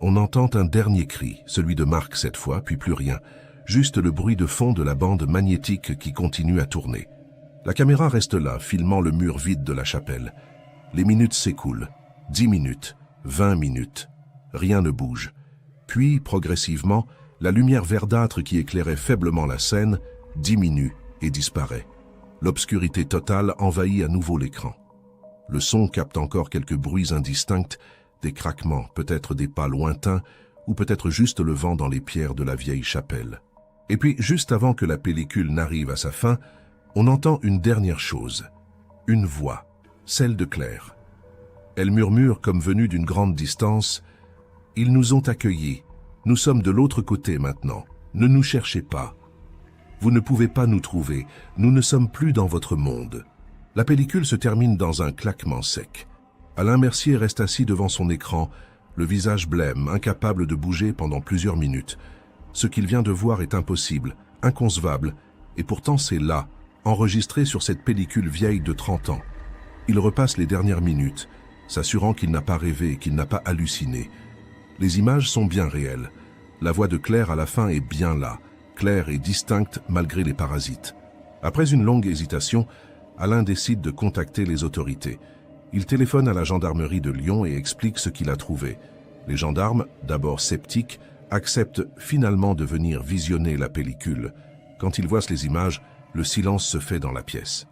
On entend un dernier cri, celui de Marc cette fois, puis plus rien, juste le bruit de fond de la bande magnétique qui continue à tourner. La caméra reste là, filmant le mur vide de la chapelle. Les minutes s'écoulent, 10 minutes, 20 minutes. Rien ne bouge. Puis, progressivement, la lumière verdâtre qui éclairait faiblement la scène diminue et disparaît. L'obscurité totale envahit à nouveau l'écran. Le son capte encore quelques bruits indistincts, des craquements, peut-être des pas lointains, ou peut-être juste le vent dans les pierres de la vieille chapelle. Et puis, juste avant que la pellicule n'arrive à sa fin, on entend une dernière chose. Une voix, celle de Claire. Elle murmure comme venue d'une grande distance « Ils nous ont accueillis. Nous sommes de l'autre côté maintenant. Ne nous cherchez pas. Vous ne pouvez pas nous trouver. Nous ne sommes plus dans votre monde. » La pellicule se termine dans un claquement sec. Alain Mercier reste assis devant son écran, le visage blême, incapable de bouger pendant plusieurs minutes. Ce qu'il vient de voir est impossible, inconcevable, et pourtant c'est là, enregistré sur cette pellicule vieille de 30 ans. Il repasse les dernières minutes, s'assurant qu'il n'a pas rêvé, qu'il n'a pas halluciné. Les images sont bien réelles. La voix de Claire à la fin est bien là, claire et distincte malgré les parasites. Après une longue hésitation, Alain décide de contacter les autorités. Il téléphone à la gendarmerie de Lyon et explique ce qu'il a trouvé. Les gendarmes, d'abord sceptiques, acceptent finalement de venir visionner la pellicule. Quand ils voient les images, le silence se fait dans la pièce.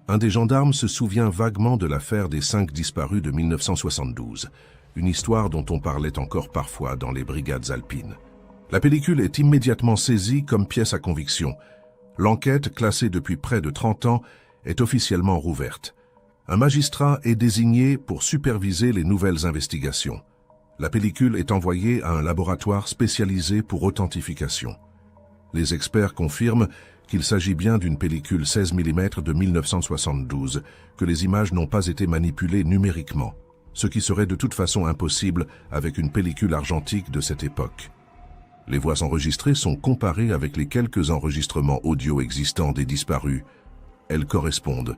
Un des gendarmes se souvient vaguement de l'affaire des 5 disparus de 1972, une histoire dont on parlait encore parfois dans les brigades alpines. La pellicule est immédiatement saisie comme pièce à conviction. L'enquête, classée depuis près de 30 ans, est officiellement rouverte. Un magistrat est désigné pour superviser les nouvelles investigations. La pellicule est envoyée à un laboratoire spécialisé pour authentification. Les experts confirment qu'il s'agit bien d'une pellicule 16 mm de 1972, que les images n'ont pas été manipulées numériquement, ce qui serait de toute façon impossible avec une pellicule argentique de cette époque. Les voix enregistrées sont comparées avec les quelques enregistrements audio existants des disparus. Elles correspondent.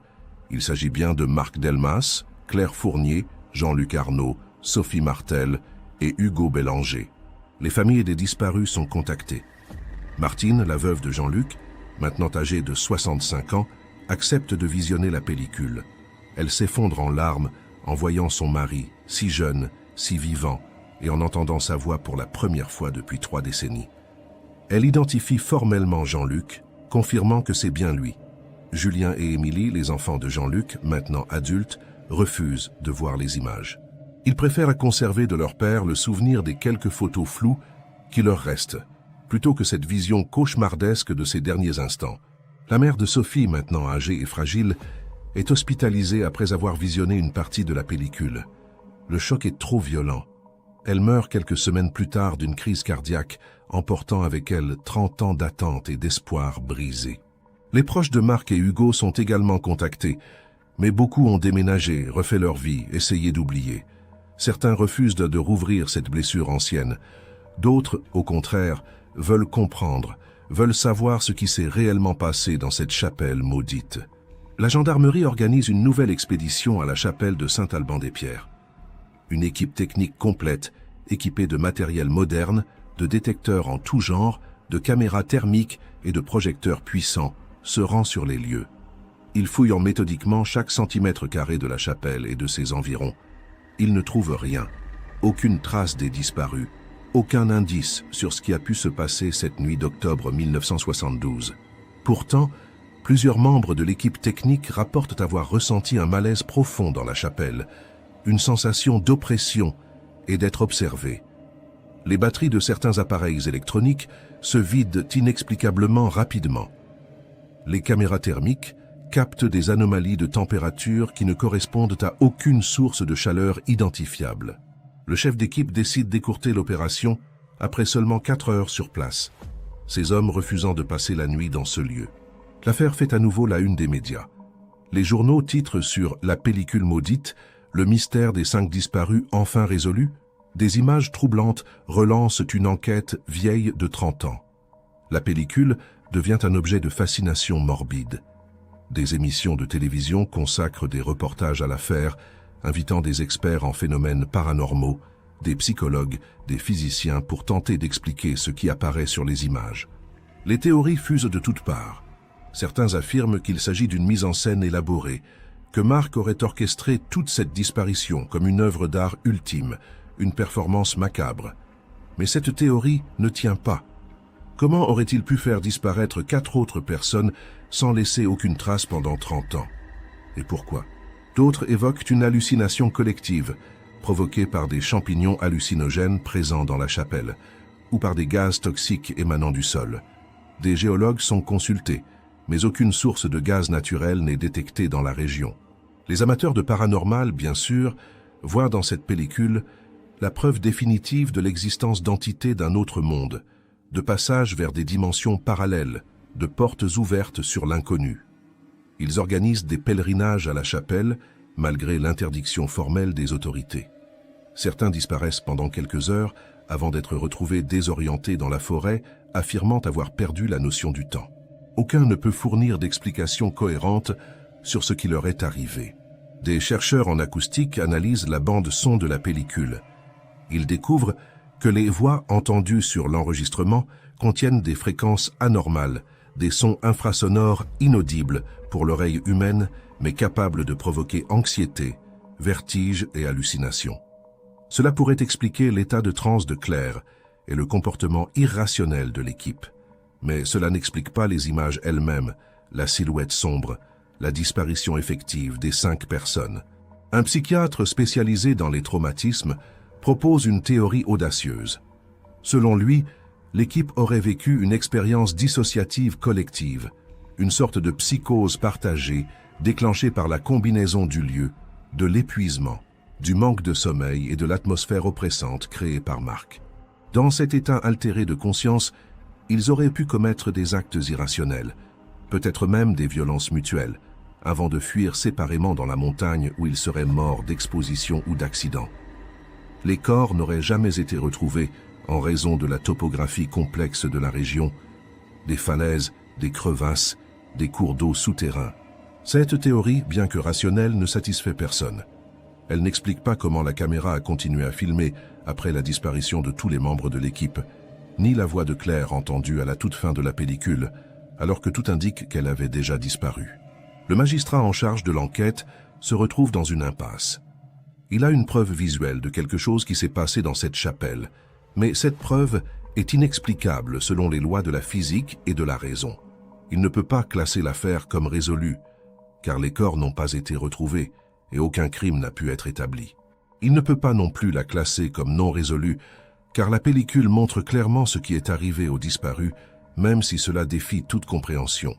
Il s'agit bien de Marc Delmas, Claire Fournier, Jean-Luc Arnaud, Sophie Martel et Hugo Bélanger. Les familles des disparus sont contactées. Martine, la veuve de Jean-Luc, maintenant âgée de 65 ans, accepte de visionner la pellicule. Elle s'effondre en larmes en voyant son mari, si jeune, si vivant, et en entendant sa voix pour la première fois depuis 3 décennies. Elle identifie formellement Jean-Luc, confirmant que c'est bien lui. Julien et Émilie, les enfants de Jean-Luc, maintenant adultes, refusent de voir les images. Ils préfèrent conserver de leur père le souvenir des quelques photos floues qui leur restent, plutôt que cette vision cauchemardesque de ces derniers instants. La mère de Sophie, maintenant âgée et fragile, est hospitalisée après avoir visionné une partie de la pellicule. Le choc est trop violent. Elle meurt quelques semaines plus tard d'une crise cardiaque, emportant avec elle 30 ans d'attente et d'espoir brisés. Les proches de Marc et Hugo sont également contactés, mais beaucoup ont déménagé, refait leur vie, essayé d'oublier. Certains refusent de rouvrir cette blessure ancienne. D'autres, au contraire, veulent comprendre, veulent savoir ce qui s'est réellement passé dans cette chapelle maudite. La gendarmerie organise une nouvelle expédition à la chapelle de Saint-Alban-des-Pierres. Une équipe technique complète, équipée de matériel moderne, de détecteurs en tout genre, de caméras thermiques et de projecteurs puissants, se rend sur les lieux. Ils fouillent méthodiquement chaque centimètre carré de la chapelle et de ses environs. Ils ne trouvent rien, aucune trace des disparus, aucun indice sur ce qui a pu se passer cette nuit d'octobre 1972. Pourtant, plusieurs membres de l'équipe technique rapportent avoir ressenti un malaise profond dans la chapelle, une sensation d'oppression et d'être observé. Les batteries de certains appareils électroniques se vident inexplicablement rapidement. Les caméras thermiques captent des anomalies de température qui ne correspondent à aucune source de chaleur identifiable. Le chef d'équipe décide d'écourter l'opération après seulement 4 heures sur place, ces hommes refusant de passer la nuit dans ce lieu. L'affaire fait à nouveau la une des médias. Les journaux titrent sur « La pellicule maudite », le mystère des 5 disparus enfin résolu. Des images troublantes relancent une enquête vieille de 30 ans. La pellicule devient un objet de fascination morbide. Des émissions de télévision consacrent des reportages à l'affaire, invitant des experts en phénomènes paranormaux, des psychologues, des physiciens pour tenter d'expliquer ce qui apparaît sur les images. Les théories fusent de toutes parts. Certains affirment qu'il s'agit d'une mise en scène élaborée, que Mark aurait orchestré toute cette disparition comme une œuvre d'art ultime, une performance macabre. Mais cette théorie ne tient pas. Comment aurait-il pu faire disparaître 4 autres personnes sans laisser aucune trace pendant 30 ans? Et pourquoi? D'autres évoquent une hallucination collective, provoquée par des champignons hallucinogènes présents dans la chapelle, ou par des gaz toxiques émanant du sol. Des géologues sont consultés, mais aucune source de gaz naturel n'est détectée dans la région. Les amateurs de paranormal, bien sûr, voient dans cette pellicule la preuve définitive de l'existence d'entités d'un autre monde, de passage vers des dimensions parallèles, de portes ouvertes sur l'inconnu. Ils organisent des pèlerinages à la chapelle, malgré l'interdiction formelle des autorités. Certains disparaissent pendant quelques heures avant d'être retrouvés désorientés dans la forêt, affirmant avoir perdu la notion du temps. Aucun ne peut fournir d'explications cohérentes sur ce qui leur est arrivé. Des chercheurs en acoustique analysent la bande-son de la pellicule. Ils découvrent que les voix entendues sur l'enregistrement contiennent des fréquences anormales, des sons infrasonores inaudibles pour l'oreille humaine, mais capables de provoquer anxiété, vertige et hallucination. Cela pourrait expliquer l'état de transe de Claire et le comportement irrationnel de l'équipe. Mais cela n'explique pas les images elles-mêmes, la silhouette sombre, la disparition effective des 5 personnes. Un psychiatre spécialisé dans les traumatismes propose une théorie audacieuse. Selon lui, l'équipe aurait vécu une expérience dissociative collective, une sorte de psychose partagée déclenchée par la combinaison du lieu, de l'épuisement, du manque de sommeil et de l'atmosphère oppressante créée par Mark. Dans cet état altéré de conscience, ils auraient pu commettre des actes irrationnels, peut-être même des violences mutuelles, avant de fuir séparément dans la montagne où ils seraient morts d'exposition ou d'accident. Les corps n'auraient jamais été retrouvés en raison de la topographie complexe de la région, des falaises, des crevasses, des cours d'eau souterrains. Cette théorie, bien que rationnelle, ne satisfait personne. Elle n'explique pas comment la caméra a continué à filmer après la disparition de tous les membres de l'équipe, ni la voix de Claire entendue à la toute fin de la pellicule, alors que tout indique qu'elle avait déjà disparu. Le magistrat en charge de l'enquête se retrouve dans une impasse. Il a une preuve visuelle de quelque chose qui s'est passé dans cette chapelle, mais cette preuve est inexplicable selon les lois de la physique et de la raison. Il ne peut pas classer l'affaire comme résolue, car les corps n'ont pas été retrouvés et aucun crime n'a pu être établi. Il ne peut pas non plus la classer comme non résolue, car la pellicule montre clairement ce qui est arrivé aux disparus, même si cela défie toute compréhension.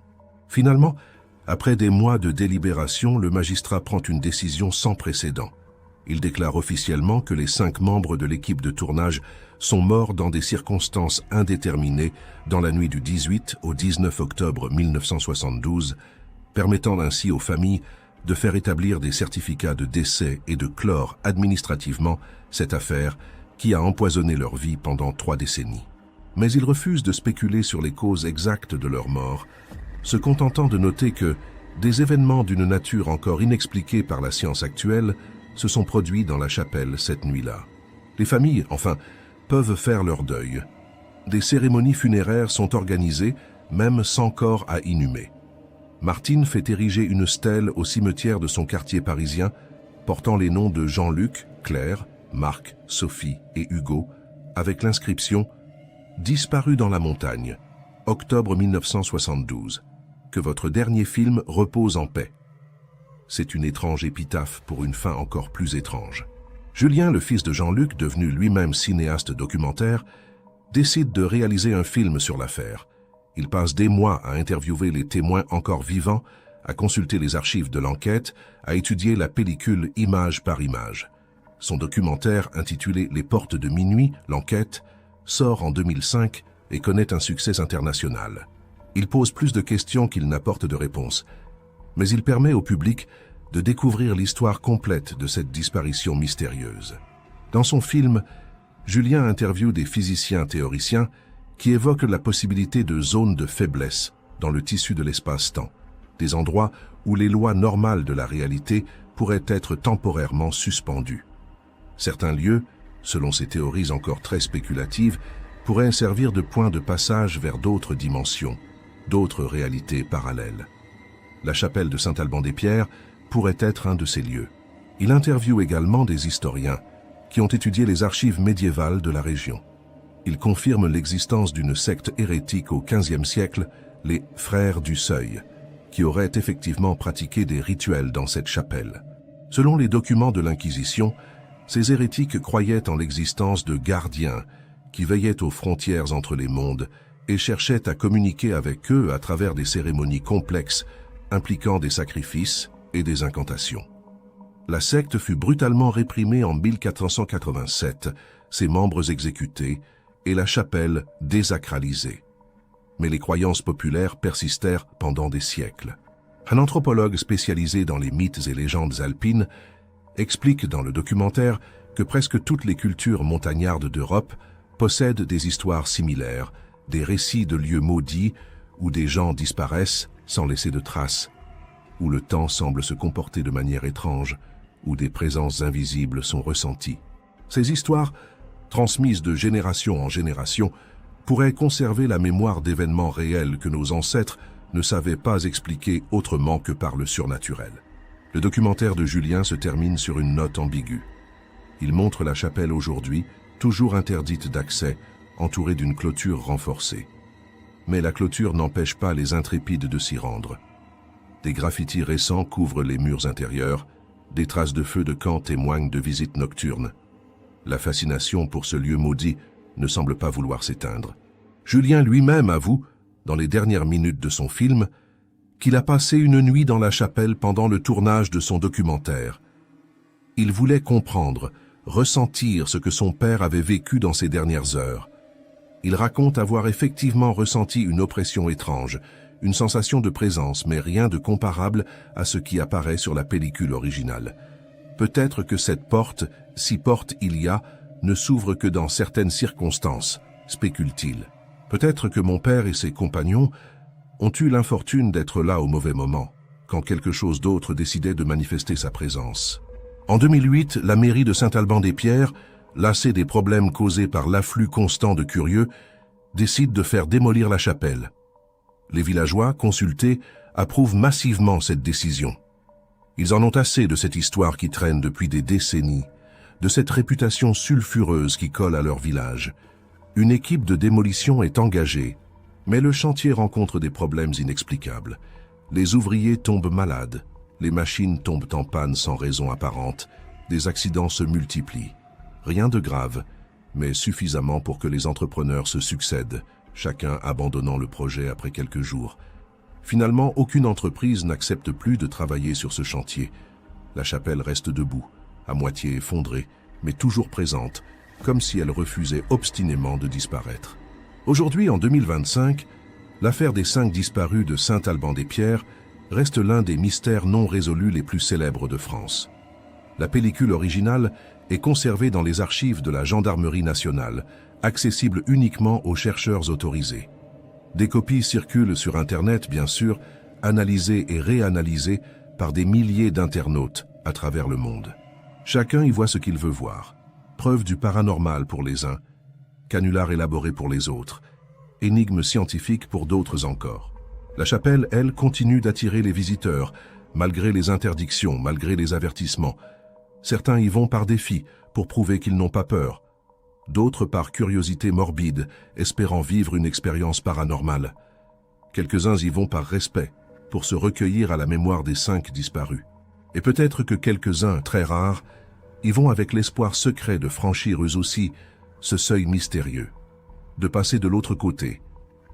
Finalement, après des mois de délibération, le magistrat prend une décision sans précédent. Il déclare officiellement que les 5 membres de l'équipe de tournage sont morts dans des circonstances indéterminées dans la nuit du 18 au 19 octobre 1972, permettant ainsi aux familles de faire établir des certificats de décès et de clore administrativement cette affaire qui a empoisonné leur vie pendant 3 décennies. Mais ils refusent de spéculer sur les causes exactes de leur mort, se contentant de noter que des événements d'une nature encore inexpliquée par la science actuelle se sont produits dans la chapelle cette nuit-là. Les familles, enfin, peuvent faire leur deuil. Des cérémonies funéraires sont organisées, même sans corps à inhumer. Martine fait ériger une stèle au cimetière de son quartier parisien, portant les noms de Jean-Luc, Claire, Marc, Sophie et Hugo, avec l'inscription « Disparu dans la montagne, octobre 1972. Que votre dernier film repose en paix ». C'est une étrange épitaphe pour une fin encore plus étrange. Julien, le fils de Jean-Luc, devenu lui-même cinéaste documentaire, décide de réaliser un film sur l'affaire. Il passe des mois à interviewer les témoins encore vivants, à consulter les archives de l'enquête, à étudier la pellicule image par image. Son documentaire, intitulé « Les portes de minuit, l'enquête », sort en 2005 et connaît un succès international. Il pose plus de questions qu'il n'apporte de réponses, mais il permet au public de découvrir l'histoire complète de cette disparition mystérieuse. Dans son film, Julien interviewe des physiciens théoriciens qui évoquent la possibilité de zones de faiblesse dans le tissu de l'espace-temps, des endroits où les lois normales de la réalité pourraient être temporairement suspendues. Certains lieux, selon ces théories encore très spéculatives, pourraient servir de point de passage vers d'autres dimensions, d'autres réalités parallèles. La chapelle de Saint-Alban-des-Pierres pourrait être un de ces lieux. Il interviewe également des historiens qui ont étudié les archives médiévales de la région. Il confirme l'existence d'une secte hérétique au XVe siècle, les Frères du Seuil, qui auraient effectivement pratiqué des rituels dans cette chapelle. Selon les documents de l'Inquisition, ces hérétiques croyaient en l'existence de gardiens qui veillaient aux frontières entre les mondes et cherchaient à communiquer avec eux à travers des cérémonies complexes impliquant des sacrifices et des incantations. La secte fut brutalement réprimée en 1487, ses membres exécutés et la chapelle désacralisée. Mais les croyances populaires persistèrent pendant des siècles. Un anthropologue spécialisé dans les mythes et légendes alpines explique dans le documentaire que presque toutes les cultures montagnardes d'Europe possèdent des histoires similaires, des récits de lieux maudits où des gens disparaissent sans laisser de traces, où le temps semble se comporter de manière étrange, où des présences invisibles sont ressenties. Ces histoires, transmises de génération en génération, pourraient conserver la mémoire d'événements réels que nos ancêtres ne savaient pas expliquer autrement que par le surnaturel. Le documentaire de Julien se termine sur une note ambiguë. Il montre la chapelle aujourd'hui, toujours interdite d'accès, entourée d'une clôture renforcée. Mais la clôture n'empêche pas les intrépides de s'y rendre. Des graffitis récents couvrent les murs intérieurs, des traces de feu de camp témoignent de visites nocturnes. La fascination pour ce lieu maudit ne semble pas vouloir s'éteindre. Julien lui-même avoue, dans les dernières minutes de son film, qu'il a passé une nuit dans la chapelle pendant le tournage de son documentaire. Il voulait comprendre, ressentir ce que son père avait vécu dans ces dernières heures. Il raconte avoir effectivement ressenti une oppression étrange, une sensation de présence, mais rien de comparable à ce qui apparaît sur la pellicule originale. Peut-être que cette porte, si porte il y a, ne s'ouvre que dans certaines circonstances, spécule-t-il. Peut-être que mon père et ses compagnons ont eu l'infortune d'être là au mauvais moment, quand quelque chose d'autre décidait de manifester sa présence. En 2008, la mairie de Saint-Alban-des-Pierres, lassée des problèmes causés par l'afflux constant de curieux, décide de faire démolir la chapelle. Les villageois, consultés, approuvent massivement cette décision. Ils en ont assez de cette histoire qui traîne depuis des décennies, de cette réputation sulfureuse qui colle à leur village. Une équipe de démolition est engagée, mais le chantier rencontre des problèmes inexplicables. Les ouvriers tombent malades, les machines tombent en panne sans raison apparente, des accidents se multiplient. Rien de grave, mais suffisamment pour que les entrepreneurs se succèdent, chacun abandonnant le projet après quelques jours. Finalement, aucune entreprise n'accepte plus de travailler sur ce chantier. La chapelle reste debout, à moitié effondrée, mais toujours présente, comme si elle refusait obstinément de disparaître. Aujourd'hui, en 2025, l'affaire des 5 disparus de Saint-Alban-des-Pierres reste l'un des mystères non résolus les plus célèbres de France. La pellicule originale est conservée dans les archives de la Gendarmerie nationale, accessible uniquement aux chercheurs autorisés. Des copies circulent sur Internet, bien sûr, analysées et réanalysées par des milliers d'internautes à travers le monde. Chacun y voit ce qu'il veut voir. Preuve du paranormal pour les uns, canular élaboré pour les autres, énigme scientifique pour d'autres encore. La chapelle, elle, continue d'attirer les visiteurs, malgré les interdictions, malgré les avertissements. Certains y vont par défi, pour prouver qu'ils n'ont pas peur. D'autres par curiosité morbide, espérant vivre une expérience paranormale. Quelques-uns y vont par respect, pour se recueillir à la mémoire des 5 disparus. Et peut-être que quelques-uns, très rares, y vont avec l'espoir secret de franchir eux aussi ce seuil mystérieux, de passer de l'autre côté,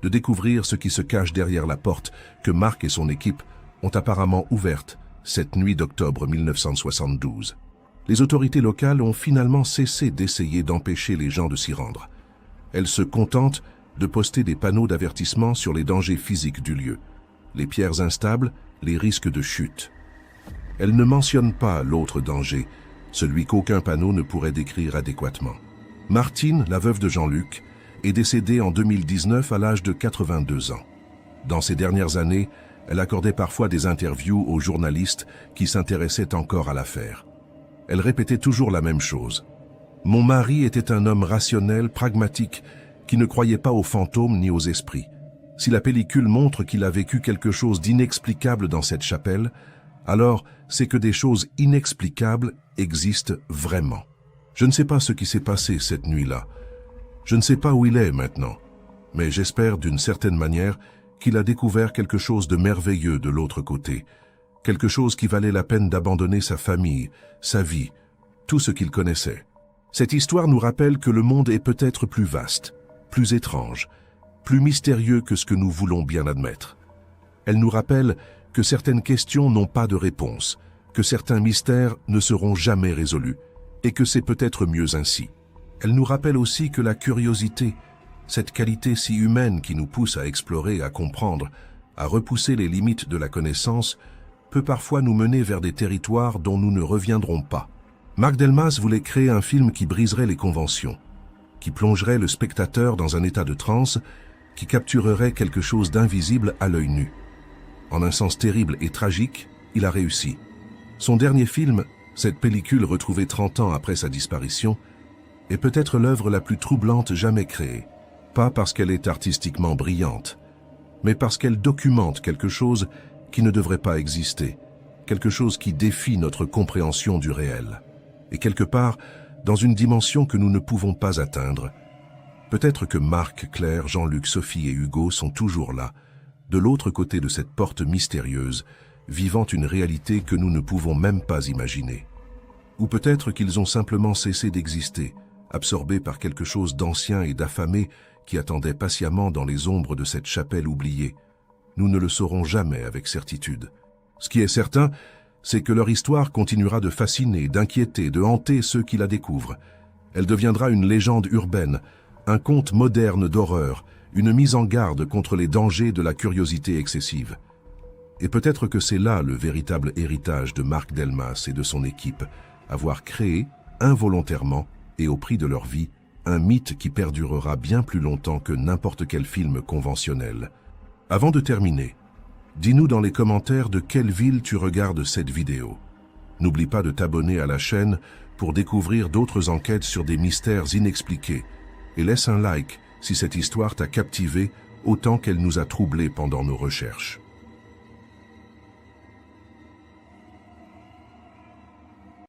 de découvrir ce qui se cache derrière la porte que Mark et son équipe ont apparemment ouverte cette nuit d'octobre 1972. Les autorités locales ont finalement cessé d'essayer d'empêcher les gens de s'y rendre. Elles se contentent de poster des panneaux d'avertissement sur les dangers physiques du lieu, les pierres instables, les risques de chute. Elles ne mentionnent pas l'autre danger, celui qu'aucun panneau ne pourrait décrire adéquatement. Martine, la veuve de Jean-Luc, est décédée en 2019 à l'âge de 82 ans. Dans ces dernières années, elle accordait parfois des interviews aux journalistes qui s'intéressaient encore à l'affaire. Elle répétait toujours la même chose. « Mon mari était un homme rationnel, pragmatique, qui ne croyait pas aux fantômes ni aux esprits. Si la pellicule montre qu'il a vécu quelque chose d'inexplicable dans cette chapelle, alors c'est que des choses inexplicables existent vraiment. Je ne sais pas ce qui s'est passé cette nuit-là. Je ne sais pas où il est maintenant, mais j'espère d'une certaine manière qu'il a découvert quelque chose de merveilleux de l'autre côté, quelque chose qui valait la peine d'abandonner sa famille, sa vie, tout ce qu'il connaissait. Cette histoire nous rappelle que le monde est peut-être plus vaste, plus étrange, plus mystérieux que ce que nous voulons bien admettre. Elle nous rappelle que certaines questions n'ont pas de réponse, que certains mystères ne seront jamais résolus, et que c'est peut-être mieux ainsi. Elle nous rappelle aussi que la curiosité, cette qualité si humaine qui nous pousse à explorer, à comprendre, à repousser les limites de la connaissance, peut parfois nous mener vers des territoires dont nous ne reviendrons pas. Mark Delmas voulait créer un film qui briserait les conventions, qui plongerait le spectateur dans un état de transe, qui capturerait quelque chose d'invisible à l'œil nu. En un sens terrible et tragique, il a réussi. Son dernier film, cette pellicule retrouvée 30 ans après sa disparition, est peut-être l'œuvre la plus troublante jamais créée. Pas parce qu'elle est artistiquement brillante, mais parce qu'elle documente quelque chose qui ne devrait pas exister, quelque chose qui défie notre compréhension du réel. Et quelque part, dans une dimension que nous ne pouvons pas atteindre. Peut-être que Marc, Claire, Jean-Luc, Sophie et Hugo sont toujours là, de l'autre côté de cette porte mystérieuse, vivant une réalité que nous ne pouvons même pas imaginer. Ou peut-être qu'ils ont simplement cessé d'exister, absorbés par quelque chose d'ancien et d'affamé qui attendait patiemment dans les ombres de cette chapelle oubliée. Nous ne le saurons jamais avec certitude. Ce qui est certain, c'est que leur histoire continuera de fasciner, d'inquiéter, de hanter ceux qui la découvrent. Elle deviendra une légende urbaine, un conte moderne d'horreur, une mise en garde contre les dangers de la curiosité excessive. Et peut-être que c'est là le véritable héritage de Mark Delmas et de son équipe, avoir créé, involontairement et au prix de leur vie, un mythe qui perdurera bien plus longtemps que n'importe quel film conventionnel. Avant de terminer, dis-nous dans les commentaires de quelle ville tu regardes cette vidéo. N'oublie pas de t'abonner à la chaîne pour découvrir d'autres enquêtes sur des mystères inexpliqués et laisse un like si cette histoire t'a captivé autant qu'elle nous a troublés pendant nos recherches.